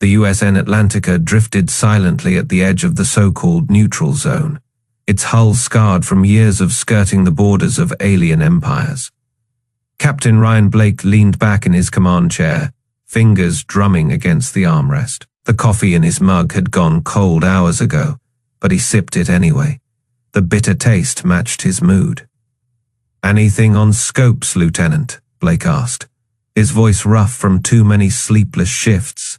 The USN Atlantica drifted silently at the edge of the so-called neutral zone, its hull scarred from years of skirting the borders of alien empires. Captain Ryan Blake leaned back in his command chair, fingers drumming against the armrest. The coffee in his mug had gone cold hours ago, but he sipped it anyway. The bitter taste matched his mood. "Anything on scopes, Lieutenant?" Blake asked, his voice rough from too many sleepless shifts.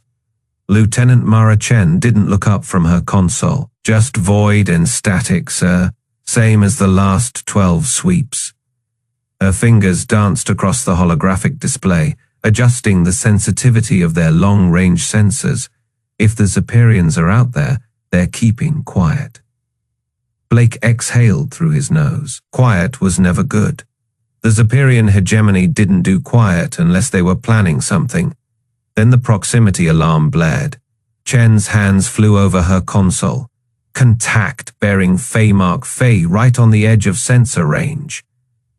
Lieutenant Mara Chen didn't look up from her console. "Just void and static, sir. Same as the last 12 sweeps." Her fingers danced across the holographic display, adjusting the sensitivity of their long-range sensors. If the Zephyrians are out there, they're keeping quiet. Blake exhaled through his nose. Quiet was never good. The Zephyrian hegemony didn't do quiet unless they were planning something. Then the proximity alarm blared. Chen's hands flew over her console. Contact bearing Mark Faye right on the edge of sensor range.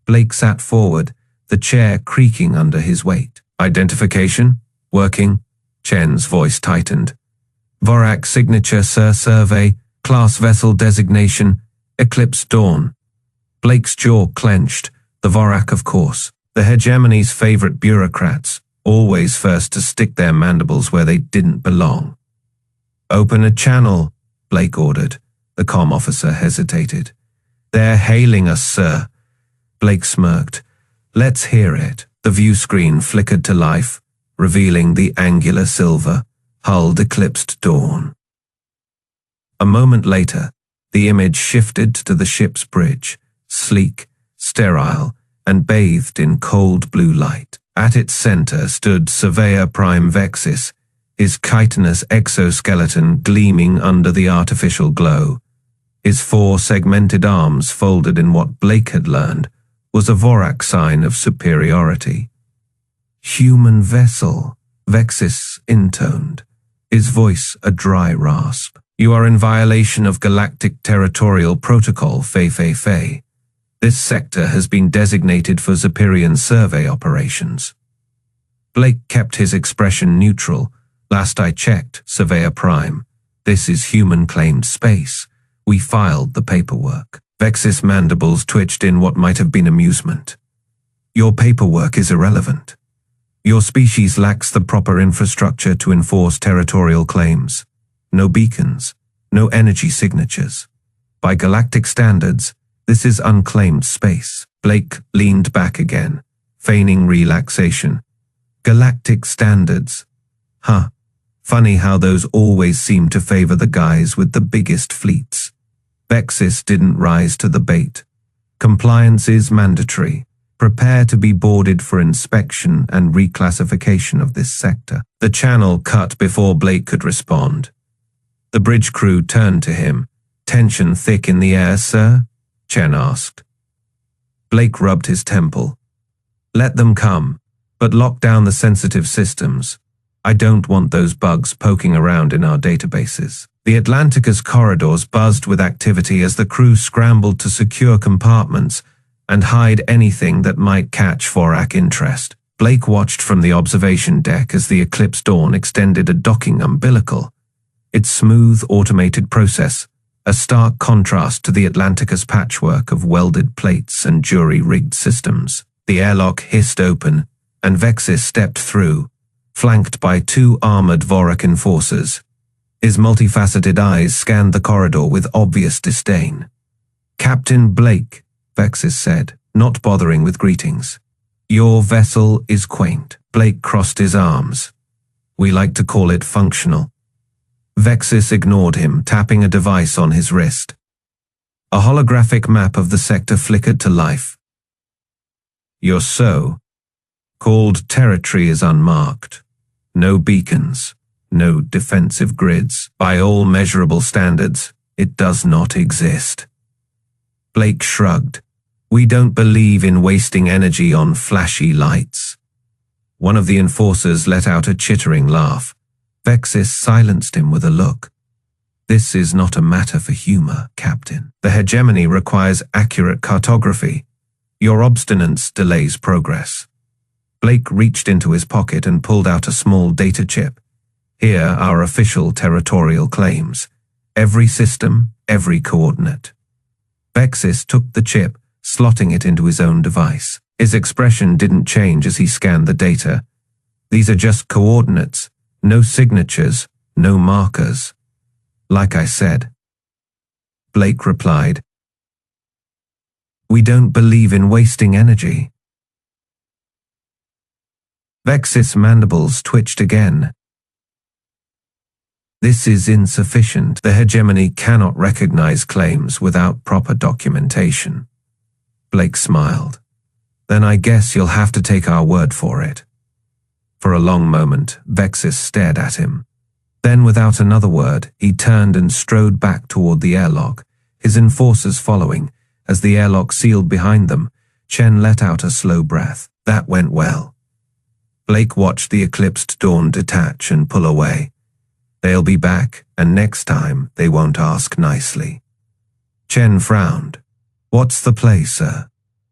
Blake sat forward, the chair creaking under his weight. "Identification? Working?" Chen's voice tightened. "Vorak signature, sir. Survey. Class vessel designation. Eclipse Dawn." Blake's jaw clenched. The Vorak, of course. The hegemony's favorite bureaucrats, always first to stick their mandibles where they didn't belong. "Open a channel," Blake ordered. The comm officer hesitated. "They're hailing us, sir." Blake smirked. "Let's hear it." The view screen flickered to life, revealing the angular silver, hull-eclipsed Dawn. A moment later, the image shifted to the ship's bridge, sleek, sterile, and bathed in cold blue light. At its center stood Surveyor Prime Vexis, his chitinous exoskeleton gleaming under the artificial glow. His 4 segmented arms folded in what Blake had learned was a Vorak sign of superiority. "Human vessel," Vexis intoned, his voice a dry rasp. "You are in violation of Galactic Territorial Protocol, Fei. This sector has been designated for Zephyrian survey operations." Blake kept his expression neutral. "Last I checked, Surveyor Prime, this is human-claimed space. We filed the paperwork." Vexis' mandibles twitched in what might have been amusement. "Your paperwork is irrelevant. Your species lacks the proper infrastructure to enforce territorial claims. No beacons, no energy signatures. By galactic standards, this is unclaimed space." Blake leaned back again, feigning relaxation. "Galactic standards. Huh. Funny how those always seem to favor the guys with the biggest fleets." Vexis didn't rise to the bait. "Compliance is mandatory. Prepare to be boarded for inspection and reclassification of this sector." The channel cut before Blake could respond. The bridge crew turned to him. "Tension thick in the air, sir?" Chen asked. Blake rubbed his temple. "Let them come, but lock down the sensitive systems. I don't want those bugs poking around in our databases." The Atlantica's corridors buzzed with activity as the crew scrambled to secure compartments and hide anything that might catch Vorak interest. Blake watched from the observation deck as the Eclipse Dawn extended a docking umbilical. Its smooth, automated process, a stark contrast to the Atlantica's patchwork of welded plates and jury-rigged systems. The airlock hissed open, and Vexis stepped through, flanked by 2 armored Vorak enforcers. His multifaceted eyes scanned the corridor with obvious disdain. "Captain Blake," Vexis said, not bothering with greetings. "Your vessel is quaint." Blake crossed his arms. "We like to call it functional." Vexis ignored him, tapping a device on his wrist. A holographic map of the sector flickered to life. "Your so-called territory is unmarked. No beacons. No defensive grids. By all measurable standards, it does not exist." Blake shrugged. "We don't believe in wasting energy on flashy lights." One of the enforcers let out a chittering laugh. Vexis silenced him with a look. "This is not a matter for humor, Captain. The hegemony requires accurate cartography. Your obstinance delays progress." Blake reached into his pocket and pulled out a small data chip. Here are official territorial claims. Every system, every coordinate. Vexis took the chip, slotting it into his own device. His expression didn't change as he scanned the data. These are just coordinates, no signatures, no markers. Like I said. Blake replied, "We don't believe in wasting energy." Vexis' mandibles twitched again. This is insufficient. The hegemony cannot recognize claims without proper documentation. Blake smiled. Then I guess you'll have to take our word for it. For a long moment, Vexis stared at him. Then, without another word, he turned and strode back toward the airlock, his enforcers following. As the airlock sealed behind them, Chen let out a slow breath. That went well. Blake watched the eclipsed dawn detach and pull away. They'll be back, and next time they won't ask nicely. Chen frowned. What's the play, sir?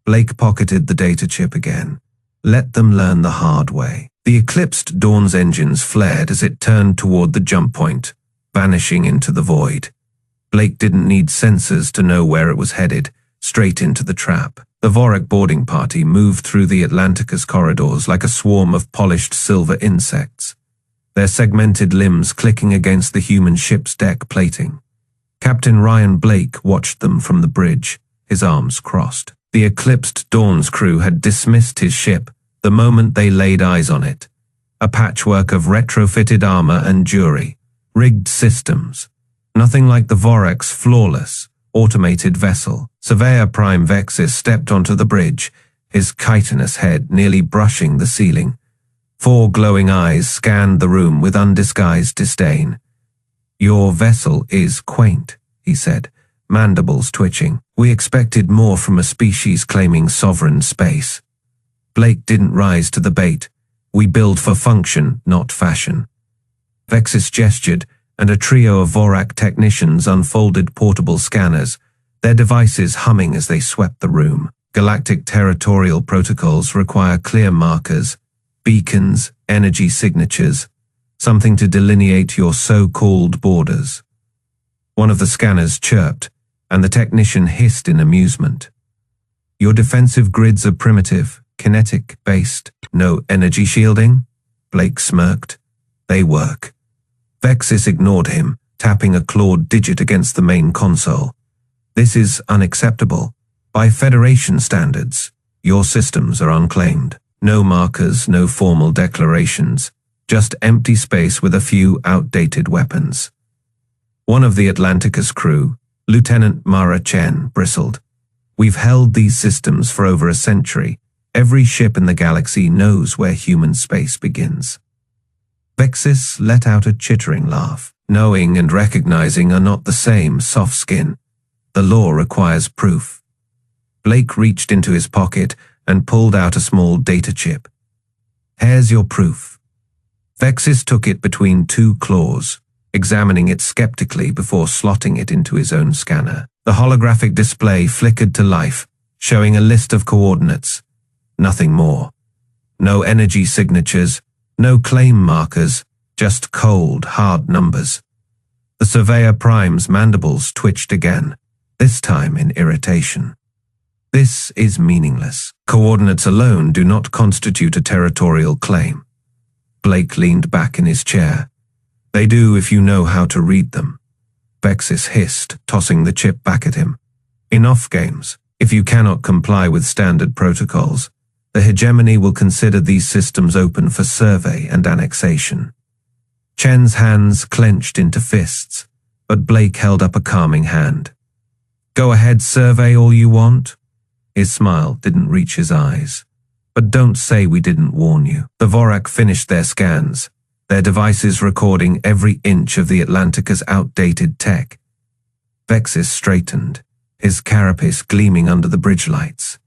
Blake pocketed the data chip again. Let them learn the hard way. The eclipsed dawn's engines flared as it turned toward the jump point, vanishing into the void. Blake didn't need sensors to know where it was headed, straight into the trap. The Vorak boarding party moved through the Atlanticus corridors like a swarm of polished silver insects, their segmented limbs clicking against the human ship's deck plating. Captain Ryan Blake watched them from the bridge, his arms crossed. The eclipsed Dawn's crew had dismissed his ship the moment they laid eyes on it. A patchwork of retrofitted armor and jury, rigged systems. Nothing like the Vorak's flawless, automated vessel. Surveyor Prime Vexis stepped onto the bridge, his chitinous head nearly brushing the ceiling. 4 glowing eyes scanned the room with undisguised disdain. Your vessel is quaint, he said, mandibles twitching. We expected more from a species claiming sovereign space. Blake didn't rise to the bait. We build for function, not fashion. Vexis gestured, and a trio of Vorak technicians unfolded portable scanners, their devices humming as they swept the room. Galactic territorial protocols require clear markers, beacons, energy signatures, something to delineate your so-called borders. One of the scanners chirped, and the technician hissed in amusement. Your defensive grids are primitive, kinetic-based, no energy shielding? Blake smirked. They work. Vexis ignored him, tapping a clawed digit against the main console. This is unacceptable. By Federation standards, your systems are unclaimed. No markers, no formal declarations, just empty space with a few outdated weapons. One of the Atlanticus crew, Lieutenant Mara Chen, bristled. We've held these systems for over a century. Every ship in the galaxy knows where human space begins. Vexis let out a chittering laugh. Knowing and recognizing are not the same, soft skin. The law requires proof. Blake reached into his pocket and pulled out a small data chip. Here's your proof. Vexis took it between 2 claws, examining it skeptically before slotting it into his own scanner. The holographic display flickered to life, showing a list of coordinates. Nothing more. No energy signatures, no claim markers, just cold, hard numbers. The Surveyor Prime's mandibles twitched again, this time in irritation. This is meaningless. Coordinates alone do not constitute a territorial claim. Blake leaned back in his chair. They do if you know how to read them. Vexis hissed, tossing the chip back at him. Enough games. If you cannot comply with standard protocols, the hegemony will consider these systems open for survey and annexation. Chen's hands clenched into fists, but Blake held up a calming hand. Go ahead, survey all you want. His smile didn't reach his eyes. But don't say we didn't warn you. The Vorak finished their scans, their devices recording every inch of the Atlanticus' outdated tech. Vexis straightened, his carapace gleaming under the bridge lights.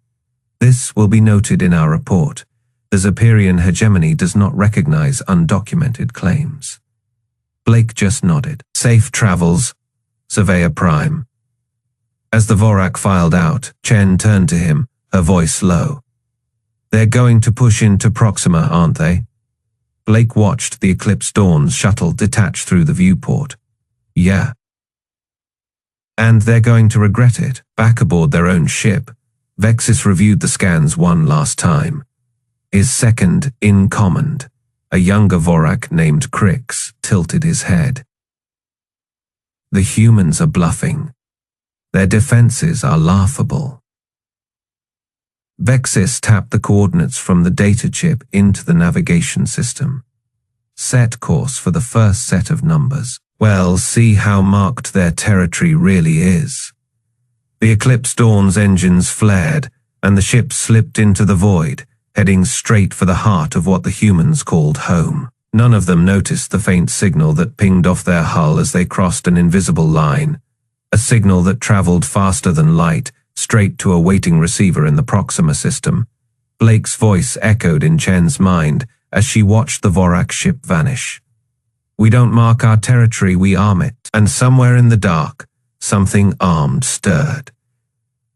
This will be noted in our report. The Zeperian hegemony does not recognize undocumented claims. Blake just nodded. Safe travels, Surveyor Prime. As the Vorak filed out, Chen turned to him, her voice low. They're going to push into Proxima, aren't they? Blake watched the Eclipse Dawn's shuttle detach through the viewport. Yeah. And they're going to regret it. Back aboard their own ship, Vexis reviewed the scans one last time. His second in command, a younger Vorak named Crix, tilted his head. The humans are bluffing. Their defenses are laughable. Vexis tapped the coordinates from the data chip into the navigation system. Set course for the first set of numbers. Well, see how marked their territory really is. The Eclipse Dawn's engines flared, and the ship slipped into the void, heading straight for the heart of what the humans called home. None of them noticed the faint signal that pinged off their hull as they crossed an invisible line, a signal that traveled faster than light, straight to a waiting receiver in the Proxima system. Blake's voice echoed in Chen's mind as she watched the Vorak ship vanish. We don't mark our territory, we arm it. And somewhere in the dark, something armed stirred.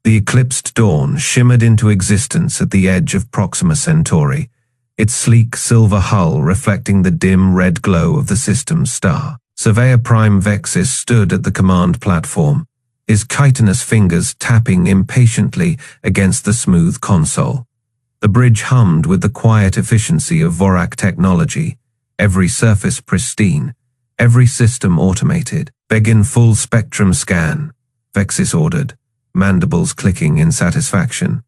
The eclipsed dawn shimmered into existence at the edge of Proxima Centauri, its sleek silver hull reflecting the dim red glow of the system's star. Surveyor Prime Vexis stood at the command platform, his chitinous fingers tapping impatiently against the smooth console. The bridge hummed with the quiet efficiency of Vorak technology, every surface pristine, every system automated. Begin full spectrum scan, Vexis ordered, mandibles clicking in satisfaction.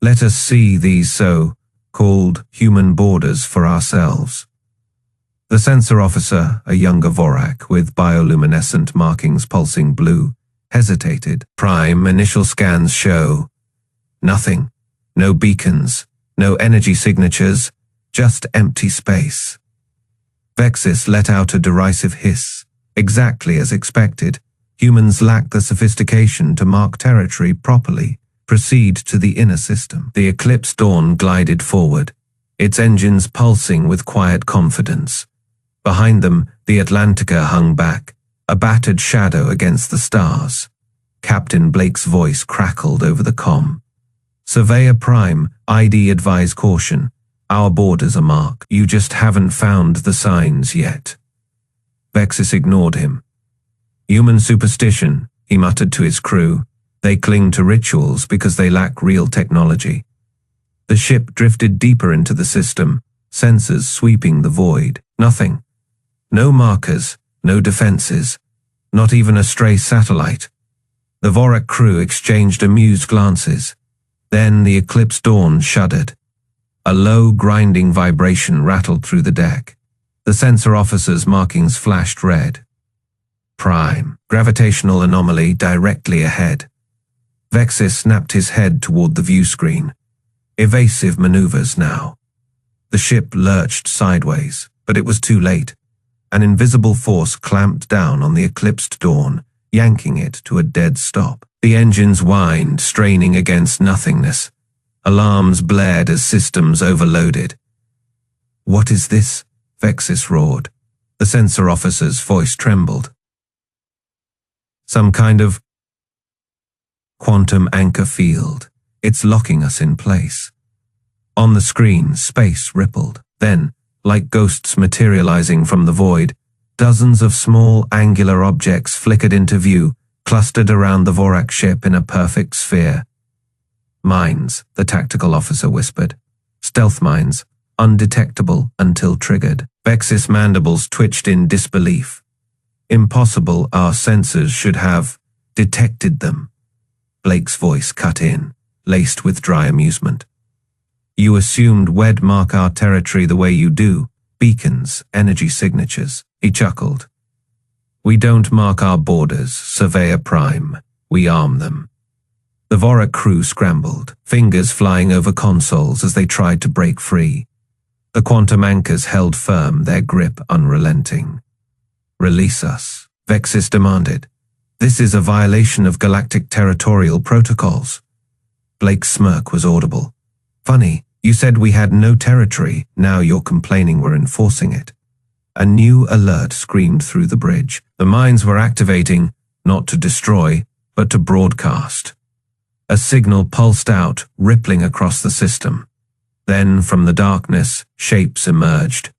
Let us see these so-called human borders for ourselves. The sensor officer, a younger Vorak with bioluminescent markings pulsing blue, hesitated. Prime, initial scans show nothing. No beacons, no energy signatures, just empty space. Vexis let out a derisive hiss. Exactly as expected, humans lack the sophistication to mark territory properly. Proceed to the inner system. The Eclipse Dawn glided forward, its engines pulsing with quiet confidence. Behind them, the Atlantica hung back, a battered shadow against the stars. Captain Blake's voice crackled over the comm. Surveyor Prime, ID advise caution. Our borders are marked. You just haven't found the signs yet. Vexis ignored him. Human superstition, he muttered to his crew. They cling to rituals because they lack real technology. The ship drifted deeper into the system, sensors sweeping the void. Nothing. No markers, no defenses, not even a stray satellite. The Vorak crew exchanged amused glances. Then the Eclipse Dawn shuddered. A low, grinding vibration rattled through the deck. The sensor officer's markings flashed red. Prime. Gravitational anomaly directly ahead. Vexis snapped his head toward the view screen. Evasive maneuvers now. The ship lurched sideways, but it was too late. An invisible force clamped down on the eclipsed dawn, yanking it to a dead stop. The engines whined, straining against nothingness. Alarms blared as systems overloaded. What is this? Vexis roared. The sensor officer's voice trembled. Some kind of quantum anchor field. It's locking us in place. On the screen, space rippled. Then, like ghosts materializing from the void, dozens of small angular objects flickered into view, clustered around the Vorak ship in a perfect sphere. Mines, the tactical officer whispered. Stealth mines, undetectable until triggered. Vexis' mandibles twitched in disbelief. Impossible, our sensors should have detected them. Blake's voice cut in, laced with dry amusement. You assumed we'd mark our territory the way you do, beacons, energy signatures. He chuckled. We don't mark our borders, Surveyor Prime. We arm them. The Vorak crew scrambled, fingers flying over consoles as they tried to break free. The quantum anchors held firm, their grip unrelenting. Release us, Vexis demanded. This is a violation of galactic territorial protocols. Blake's smirk was audible. Funny, you said we had no territory, now you're complaining we're enforcing it. A new alert screamed through the bridge. The mines were activating, not to destroy, but to broadcast. A signal pulsed out, rippling across the system. Then, from the darkness, shapes emerged.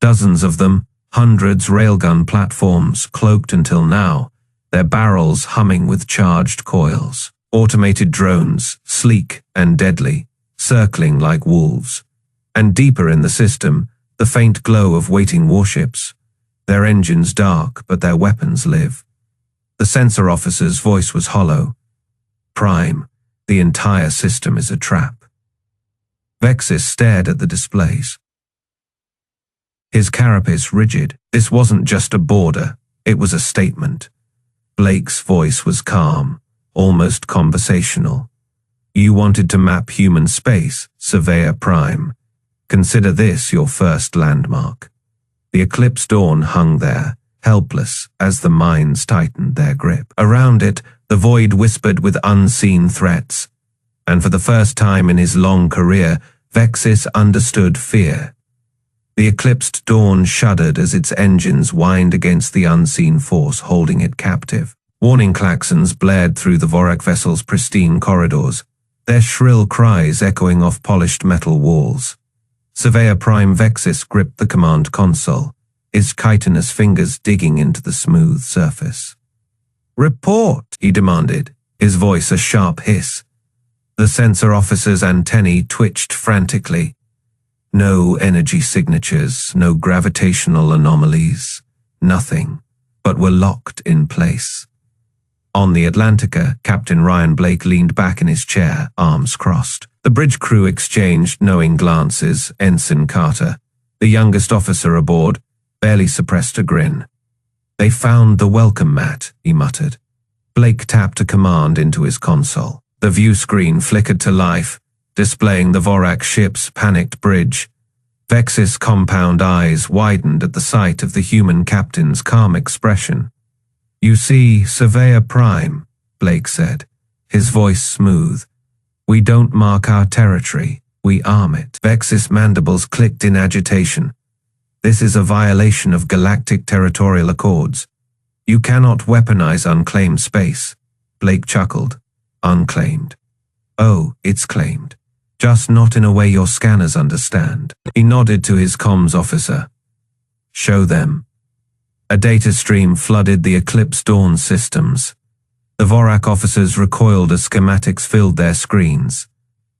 Dozens of them, hundreds railgun platforms cloaked until now, their barrels humming with charged coils. Automated drones, sleek and deadly, circling like wolves. And deeper in the system, the faint glow of waiting warships. Their engines dark, but their weapons live. The sensor officer's voice was hollow. Prime, the entire system is a trap. Vexis stared at the displays. His carapace rigid. This wasn't just a border, it was a statement. Blake's voice was calm, almost conversational. You wanted to map human space, Surveyor Prime. Consider this your first landmark. The Eclipse Dawn hung there, helpless as the mines tightened their grip. Around it, the void whispered with unseen threats. And for the first time in his long career, Vexis understood fear. The eclipsed dawn shuddered as its engines whined against the unseen force holding it captive. Warning klaxons blared through the Vorak vessel's pristine corridors, their shrill cries echoing off polished metal walls. Surveyor Prime Vexis gripped the command console, his chitinous fingers digging into the smooth surface. "Report," he demanded, his voice a sharp hiss. The sensor officer's antennae twitched frantically. No energy signatures, no gravitational anomalies, nothing, but were locked in place. On the Atlantica, Captain Ryan Blake leaned back in his chair, arms crossed. The bridge crew exchanged knowing glances. Ensign Carter, the youngest officer aboard, barely suppressed a grin. "They found the welcome mat," he muttered. Blake tapped a command into his console. The view screen flickered to life, displaying the Vorak ship's panicked bridge. Vexis' compound eyes widened at the sight of the human captain's calm expression. "You see, Surveyor Prime," Blake said, his voice smooth. "We don't mark our territory, we arm it." Vexis' mandibles clicked in agitation. "This is a violation of galactic territorial accords. You cannot weaponize unclaimed space." Blake chuckled. "Unclaimed. Oh, it's claimed. Just not in a way your scanners understand." He nodded to his comms officer. "Show them." A data stream flooded the Eclipse Dawn systems. The Vorak officers recoiled as schematics filled their screens.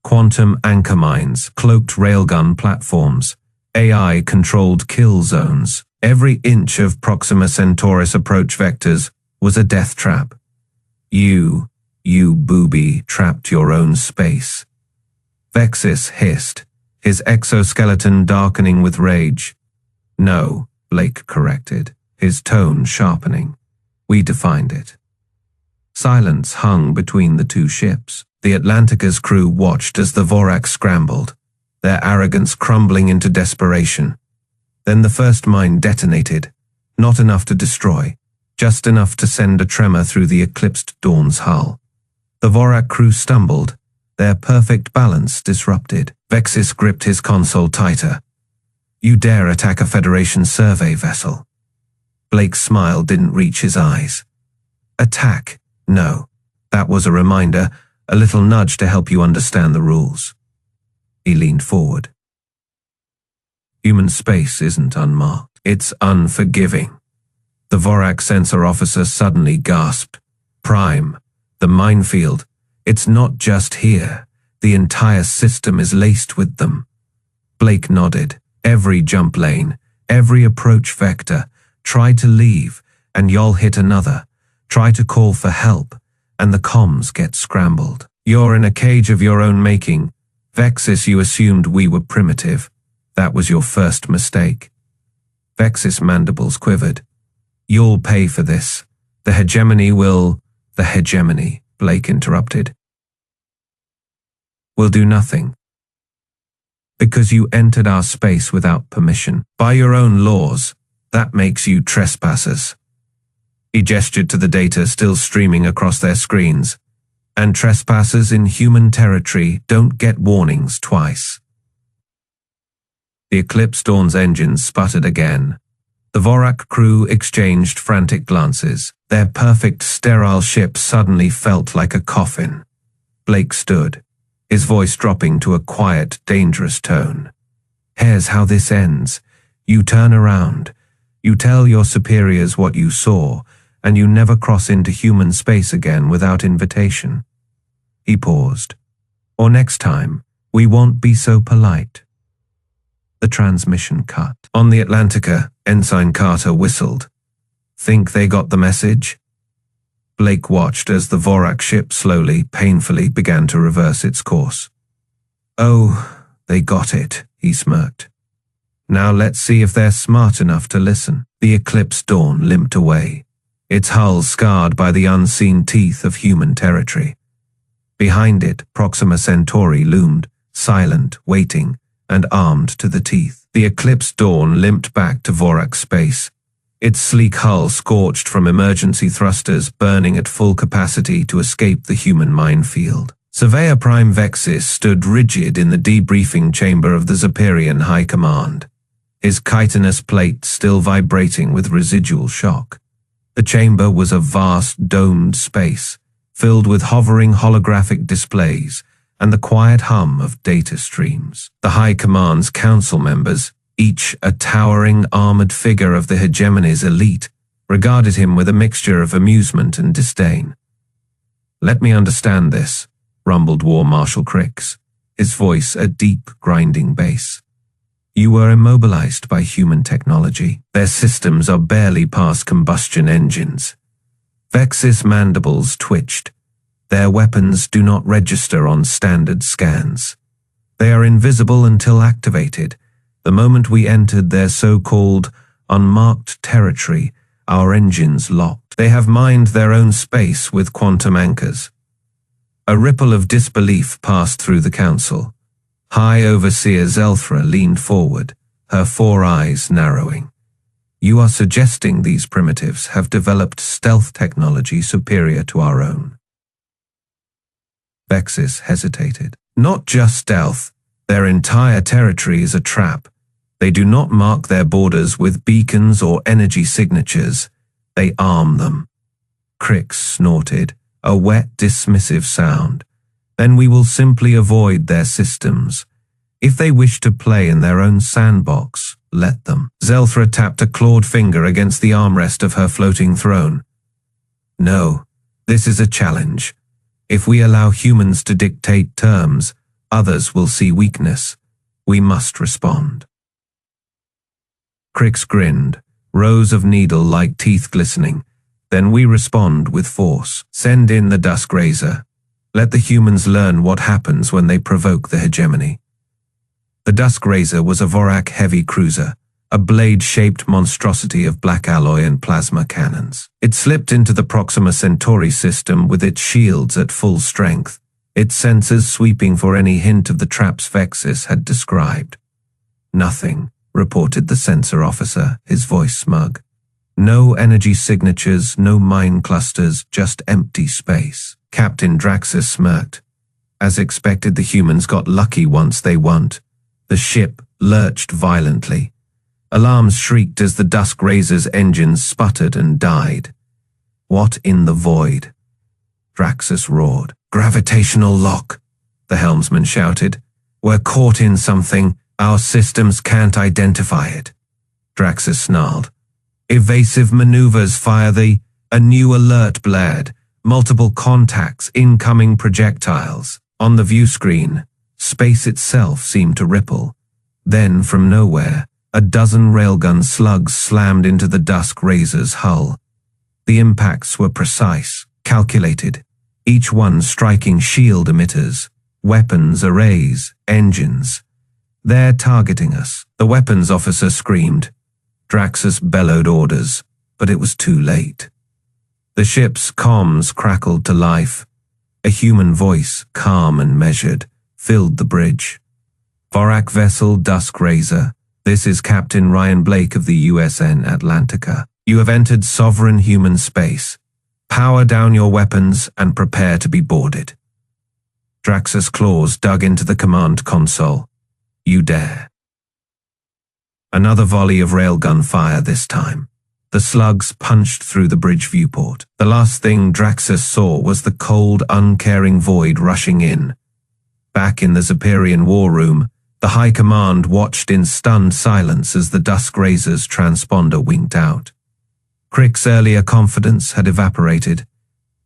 Quantum anchor mines, cloaked railgun platforms, AI-controlled kill zones. Every inch of Proxima Centauris approach vectors was a death trap. You booby, trapped your own space." Vexis hissed, his exoskeleton darkening with rage. "No," Blake corrected, his tone sharpening. "We defined it." Silence hung between the two ships. The Atlantica's crew watched as the Vorak scrambled, their arrogance crumbling into desperation. Then the first mine detonated, not enough to destroy, just enough to send a tremor through the eclipsed Dawn's hull. The Vorak crew stumbled, their perfect balance disrupted. Vexis gripped his console tighter. "You dare attack a Federation survey vessel?" Blake's smile didn't reach his eyes. "Attack? No. That was a reminder, a little nudge to help you understand the rules." He leaned forward. "Human space isn't unmarked. It's unforgiving." The Vorak sensor officer suddenly gasped. "Prime, the minefield, it's not just here. The entire system is laced with them." Blake nodded. "Every jump lane, every approach vector. Try to leave, and you'll hit another. Try to call for help, and the comms get scrambled. You're in a cage of your own making. Vexis, you assumed we were primitive. That was your first mistake." Vexis' mandibles quivered. "You'll pay for this. The hegemony will—" "The hegemony," Blake interrupted, "will do nothing. Because you entered our space without permission. By your own laws, that makes you trespassers." He gestured to the data still streaming across their screens. "And trespassers in human territory don't get warnings twice." The Eclipse Dawn's engines sputtered again. The Vorak crew exchanged frantic glances. Their perfect, sterile ship suddenly felt like a coffin. Blake stood, his voice dropping to a quiet, dangerous tone. "Here's how this ends. You turn around. You tell your superiors what you saw, and you never cross into human space again without invitation. He paused. Or next time, we won't be so polite. The transmission cut. On the Atlantica, Ensign Carter whistled. Think they got the message? Blake watched as the Vorak ship slowly, painfully began to reverse its course. Oh, they got it, he smirked. Now let's see if they're smart enough to listen. The Eclipse Dawn limped away, its hull scarred by the unseen teeth of human territory. Behind it, Proxima Centauri loomed, silent, waiting, and armed to the teeth. The Eclipse Dawn limped back to Vorak space, its sleek hull scorched from emergency thrusters burning at full capacity to escape the human minefield. Surveyor Prime Vexis stood rigid in the debriefing chamber of the Zeperian High Command, his chitinous plate still vibrating with residual shock. The chamber was a vast, domed space, filled with hovering holographic displays and the quiet hum of data streams. The High Command's council members, each a towering, armored figure of the hegemony's elite, regarded him with a mixture of amusement and disdain. Let me understand this, rumbled War Marshal Crix, his voice a deep, grinding bass. You were immobilized by human technology. Their systems are barely past combustion engines. Vexis' mandibles twitched. Their weapons do not register on standard scans. They are invisible until activated. The moment we entered their so-called unmarked territory, our engines locked. They have mined their own space with quantum anchors. A ripple of disbelief passed through the council. High Overseer Zelthra leaned forward, her 4 eyes narrowing. You are suggesting these primitives have developed stealth technology superior to our own. Vexis hesitated. Not just stealth, their entire territory is a trap. They do not mark their borders with beacons or energy signatures. They arm them. Crix snorted, a wet, dismissive sound. Then we will simply avoid their systems. If they wish to play in their own sandbox, let them. Zelthra tapped a clawed finger against the armrest of her floating throne. No, this is a challenge. If we allow humans to dictate terms, others will see weakness. We must respond. Crix grinned, rows of needle-like teeth glistening. Then we respond with force. Send in the Dusk Razor. Let the humans learn what happens when they provoke the hegemony. The Dusk Razor was a Vorak heavy cruiser, a blade-shaped monstrosity of black alloy and plasma cannons. It slipped into the Proxima Centauri system with its shields at full strength, its sensors sweeping for any hint of the traps Vexis had described. Nothing, reported the sensor officer, his voice smug. No energy signatures, no mine clusters, just empty space. Captain Draxus smirked. As expected, the humans got lucky once they won. The ship lurched violently. Alarms shrieked as the Dusk Razor's engines sputtered and died. What in the void? Draxus roared. Gravitational lock, the helmsman shouted. We're caught in something. Our systems can't identify it. Draxus snarled. Evasive maneuvers fire a new alert blared. Multiple contacts, incoming projectiles. On the view screen, space itself seemed to ripple. Then, from nowhere, a dozen railgun slugs slammed into the Dusk Razor's hull. The impacts were precise, calculated, each one striking shield emitters, weapons arrays, engines. They're targeting us, the weapons officer screamed. Draxus bellowed orders, but it was too late. The ship's comms crackled to life. A human voice, calm and measured, filled the bridge. Vorak vessel Dusk Razor, this is Captain Ryan Blake of the USN Atlantica. You have entered sovereign human space. Power down your weapons and prepare to be boarded. Draxus' claws dug into the command console. You dare. Another volley of railgun fire this time. The slugs punched through the bridge viewport. The last thing Draxus saw was the cold, uncaring void rushing in. Back in the Zeperian war room, The High Command watched in stunned silence as the Dusk Razor's transponder winked out. Crick's earlier confidence had evaporated.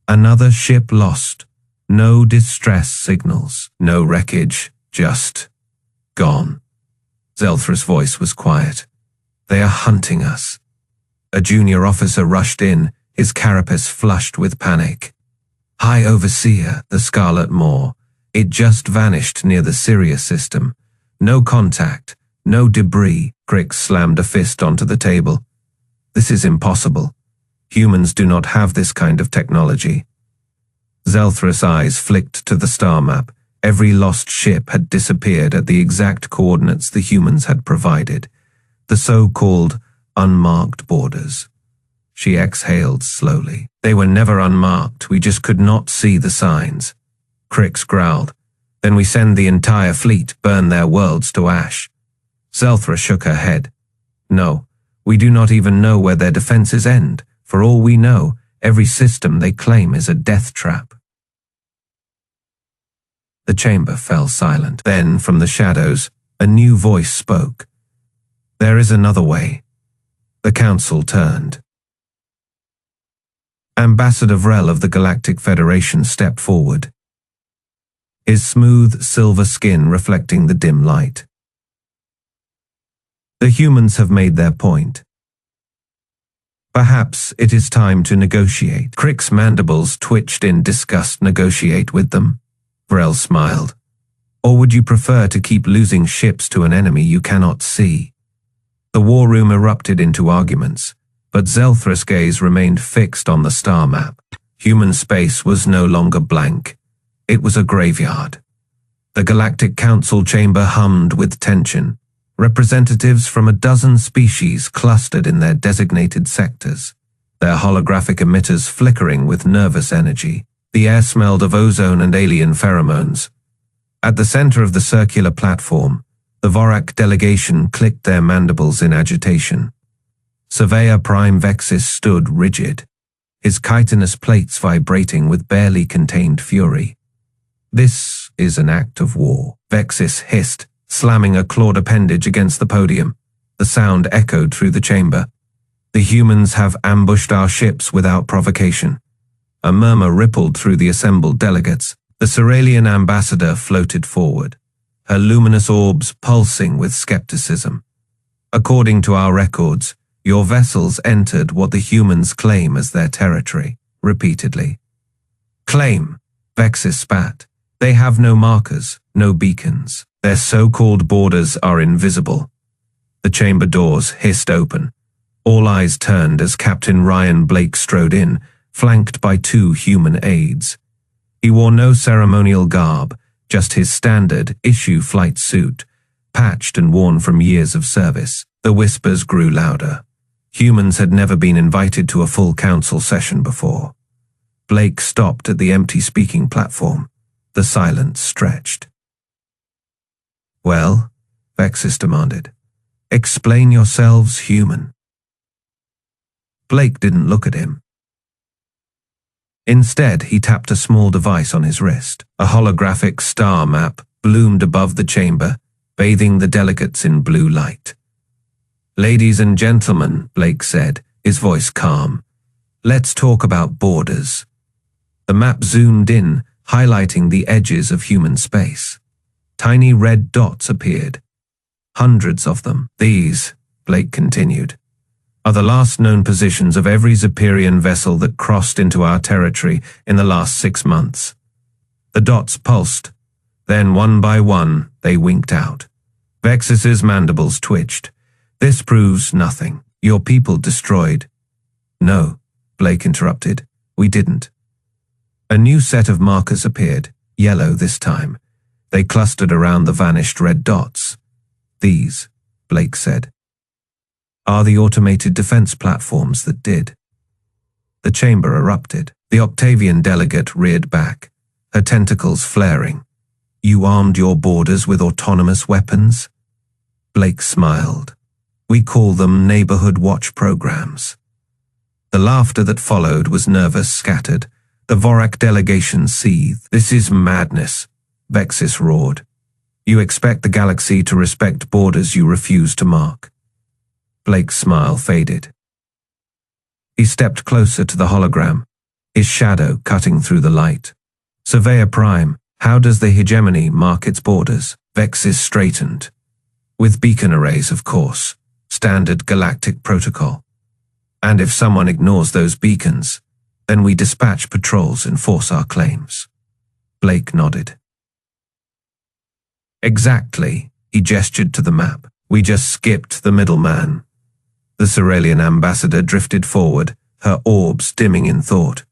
Another ship lost. No distress signals, no wreckage, just gone. Zelthra's voice was quiet. They are hunting us. A junior officer rushed in, his carapace flushed with panic. High Overseer, the Scarlet Maw. It just vanished near the Sirius system. No contact, no debris. Crick slammed a fist onto the table. This is impossible. Humans do not have this kind of technology. Zelthra's eyes flicked to the star map. Every lost ship had disappeared at the exact coordinates the humans had provided. The so-called unmarked borders. She exhaled slowly. They were never unmarked, we just could not see the signs. Crix growled. Then we send the entire fleet, burn their worlds to ash. Zelthra shook her head. No, we do not even know where their defenses end. For all we know, every system they claim is a death trap. The chamber fell silent. Then, from the shadows, a new voice spoke. There is another way. The council turned. Ambassador Vrel of the Galactic Federation stepped forward, his smooth silver skin reflecting the dim light. The humans have made their point. Perhaps it is time to negotiate. Crick's mandibles twitched in disgust. Negotiate with them? Vrel smiled. Or would you prefer to keep losing ships to an enemy you cannot see? The war room erupted into arguments, but Zelthra's gaze remained fixed on the star map. Human space was no longer blank. It was a graveyard. The Galactic Council chamber hummed with tension. Representatives from a dozen species clustered in their designated sectors, their holographic emitters flickering with nervous energy. The air smelled of ozone and alien pheromones. At the center of the circular platform, the Vorak delegation clicked their mandibles in agitation. Surveyor Prime Vexis stood rigid, his chitinous plates vibrating with barely contained fury. This is an act of war, Vexis hissed, slamming a clawed appendage against the podium. The sound echoed through the chamber. The humans have ambushed our ships without provocation. A murmur rippled through the assembled delegates. The Ceralian ambassador floated forward, her luminous orbs pulsing with skepticism. According to our records, your vessels entered what the humans claim as their territory, repeatedly. Claim, Vexis spat. They have no markers, no beacons. Their so-called borders are invisible. The chamber doors hissed open. All eyes turned as Captain Ryan Blake strode in, flanked by two human aides. He wore no ceremonial garb, just his standard issue flight suit, patched and worn from years of service. The whispers grew louder. Humans had never been invited to a full council session before. Blake stopped at the empty speaking platform. The silence stretched. Well, Vexis demanded, explain yourselves, human. Blake didn't look at him. Instead, he tapped a small device on his wrist. A holographic star map bloomed above the chamber, bathing the delegates in blue light. Ladies and gentlemen, Blake said, his voice calm, let's talk about borders. The map zoomed in, highlighting the edges of human space. Tiny red dots appeared. Hundreds of them. These, Blake continued, are the last known positions of every Zepyrian vessel that crossed into our territory in the last 6 months. The dots pulsed. Then, one by one, they winked out. Vexis's mandibles twitched. This proves nothing. Your people destroyed. No, Blake interrupted. We didn't. A new set of markers appeared, yellow this time. They clustered around the vanished red dots. These, Blake said, are the automated defense platforms that did. The chamber erupted. The Octavian delegate reared back, her tentacles flaring. You armed your borders with autonomous weapons? Blake smiled. We call them neighborhood watch programs. The laughter that followed was nervous, scattered. The Vorak delegation seethed. This is madness, Vexis roared. You expect the galaxy to respect borders you refuse to mark. Blake's smile faded. He stepped closer to the hologram, his shadow cutting through the light. Surveyor Prime, how does the hegemony mark its borders? Vexis straightened. With beacon arrays, of course. Standard galactic protocol. And if someone ignores those beacons, then we dispatch patrols and force our claims. Blake nodded. Exactly, he gestured to the map. We just skipped the middleman. The Ceralian ambassador drifted forward, her orbs dimming in thought.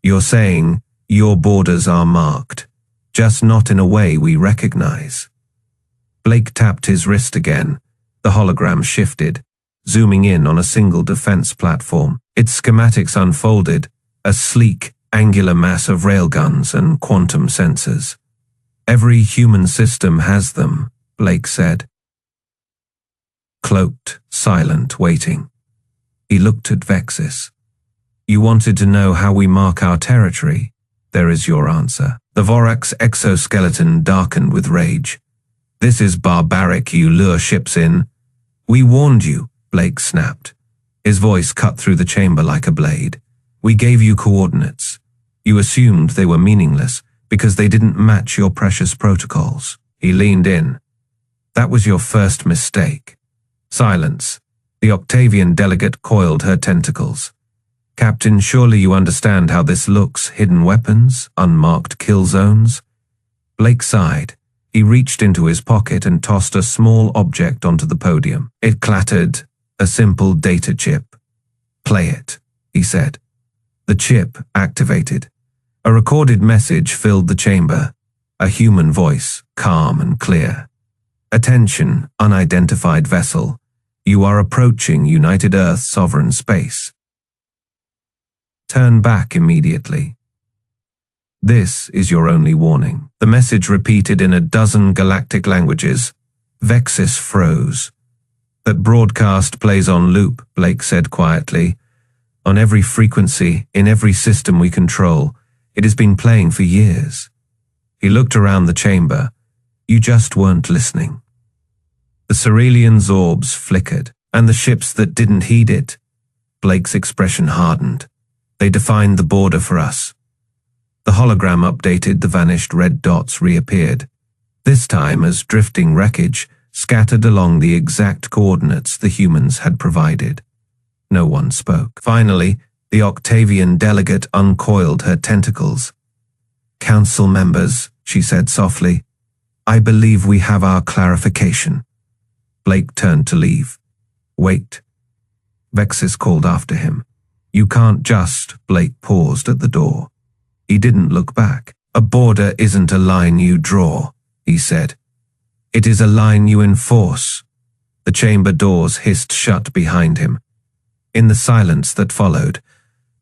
You're saying your borders are marked, just not in a way we recognize. Blake tapped his wrist again. The hologram shifted, zooming in on a single defense platform. Its schematics unfolded, a sleek, angular mass of railguns and quantum sensors. Every human system has them, Blake said. Cloaked, silent, waiting. He looked at Vexis. You wanted to know how we mark our territory? There is your answer. The Vorak's exoskeleton darkened with rage. This is barbaric, you lure ships in. We warned you, Blake snapped. His voice cut through the chamber like a blade. We gave you coordinates. You assumed they were meaningless because they didn't match your precious protocols. He leaned in. That was your first mistake. Silence. The Octavian delegate coiled her tentacles. Captain, surely you understand how this looks, hidden weapons, unmarked kill zones? Blake sighed. He reached into his pocket and tossed a small object onto the podium. It clattered, a simple data chip. Play it, he said. The chip activated. A recorded message filled the chamber, a human voice, calm and clear. Attention, unidentified vessel. You are approaching United Earth sovereign space. Turn back immediately. This is your only warning. The message repeated in a dozen galactic languages. Vexis froze. That broadcast plays on loop, Blake said quietly. On every frequency, in every system we control, it has been playing for years. He looked around the chamber. You just weren't listening. The Ceralian's orbs flickered, and the ships that didn't heed it. Blake's expression hardened. They defined the border for us. The hologram updated, the vanished red dots reappeared, this time as drifting wreckage scattered along the exact coordinates the humans had provided. No one spoke. Finally, the Octavian delegate uncoiled her tentacles. Council members, she said softly, I believe we have our clarification. Blake turned to leave. Wait. Vexis called after him. You can't just. Blake paused at the door. He didn't look back. A border isn't a line you draw, he said. It is a line you enforce. The chamber doors hissed shut behind him. In the silence that followed,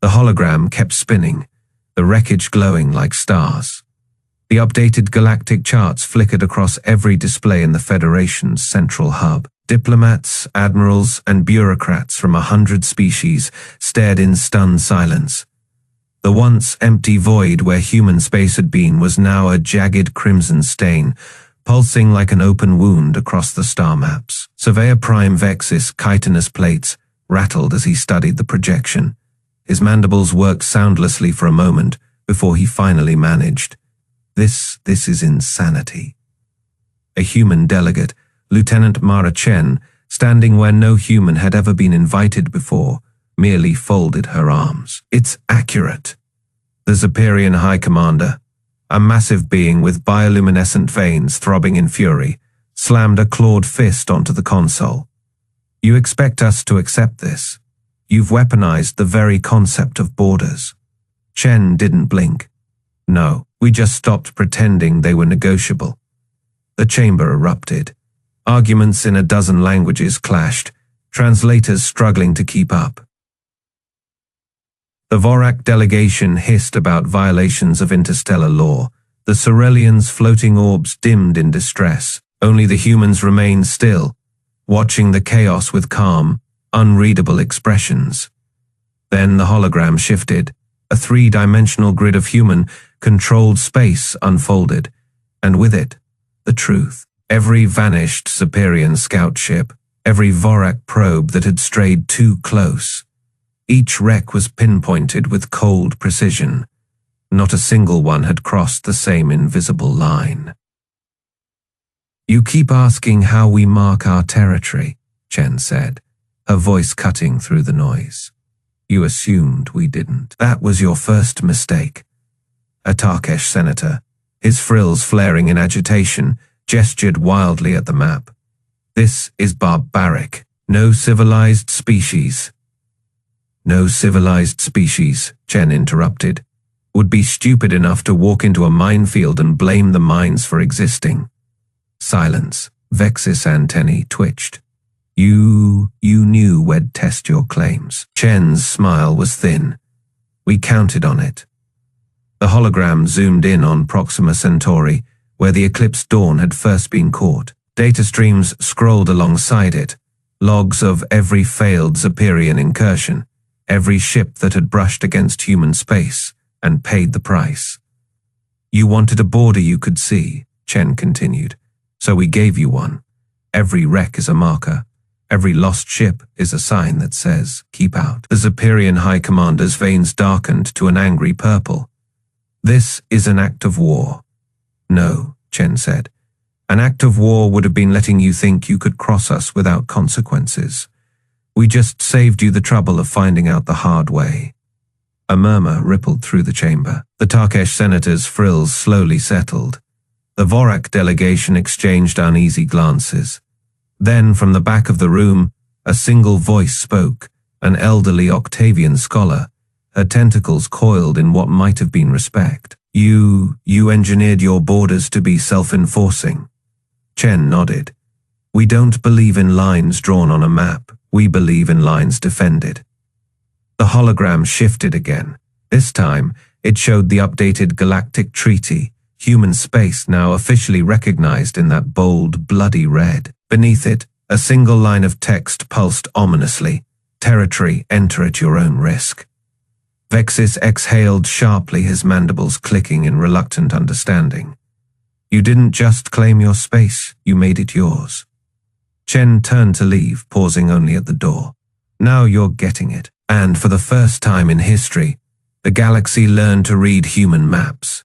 the hologram kept spinning, the wreckage glowing like stars. The updated galactic charts flickered across every display in the Federation's central hub. Diplomats, admirals, and bureaucrats from 100 species stared in stunned silence. The once empty void where human space had been was now a jagged crimson stain, pulsing like an open wound across the star maps. Surveyor Prime Vexis' chitinous plates rattled as he studied the projection. His mandibles worked soundlessly for a moment before he finally managed. This is insanity. A human delegate, Lieutenant Mara Chen, standing where no human had ever been invited before, merely folded her arms. It's accurate. The Zeperian High Commander, a massive being with bioluminescent veins throbbing in fury, slammed a clawed fist onto the console. You expect us to accept this? You've weaponized the very concept of borders. Chen didn't blink. No, we just stopped pretending they were negotiable. The chamber erupted. Arguments in a dozen languages clashed, translators struggling to keep up. The Vorak delegation hissed about violations of interstellar law. The Ceralians' floating orbs dimmed in distress. Only the humans remained still, watching the chaos with calm, unreadable expressions. Then the hologram shifted. A three-dimensional grid of human, controlled space unfolded, and with it, the truth. Every vanished Superior scout ship, every Vorak probe that had strayed too close. Each wreck was pinpointed with cold precision. Not a single one had crossed the same invisible line. "You keep asking how we mark our territory," Chen said, her voice cutting through the noise. "You assumed we didn't. That was your first mistake." A Tarkesh senator, his frills flaring in agitation, gestured wildly at the map. "This is barbaric. No civilized species." "No civilized species," Chen interrupted, "would be stupid enough to walk into a minefield and blame the mines for existing." Silence. Vex's antennae twitched. You knew we'd test your claims." Chen's smile was thin. "We counted on it." The hologram zoomed in on Proxima Centauri, where the Eclipse Dawn had first been caught. Data streams scrolled alongside it, logs of every failed Superior incursion, every ship that had brushed against human space and paid the price. "You wanted a border you could see," Chen continued, "so we gave you one. Every wreck is a marker. Every lost ship is a sign that says, keep out." The Superior High Commander's veins darkened to an angry purple. "This is an act of war." "No," Chen said. "An act of war would have been letting you think you could cross us without consequences. We just saved you the trouble of finding out the hard way." A murmur rippled through the chamber. The Tarkesh senator's frills slowly settled. The Vorak delegation exchanged uneasy glances. Then, from the back of the room, a single voice spoke, an elderly Octavian scholar, her tentacles coiled in what might have been respect. You engineered your borders to be self-enforcing." Chen nodded. "We don't believe in lines drawn on a map. We believe in lines defended." The hologram shifted again. This time, it showed the updated Galactic Treaty, human space now officially recognized in that bold, bloody red. Beneath it, a single line of text pulsed ominously, "Territory, enter at your own risk." Vexis exhaled sharply, his mandibles clicking in reluctant understanding. "You didn't just claim your space, you made it yours." Chen turned to leave, pausing only at the door. "Now you're getting it." And for the first time in history, the galaxy learned to read human maps.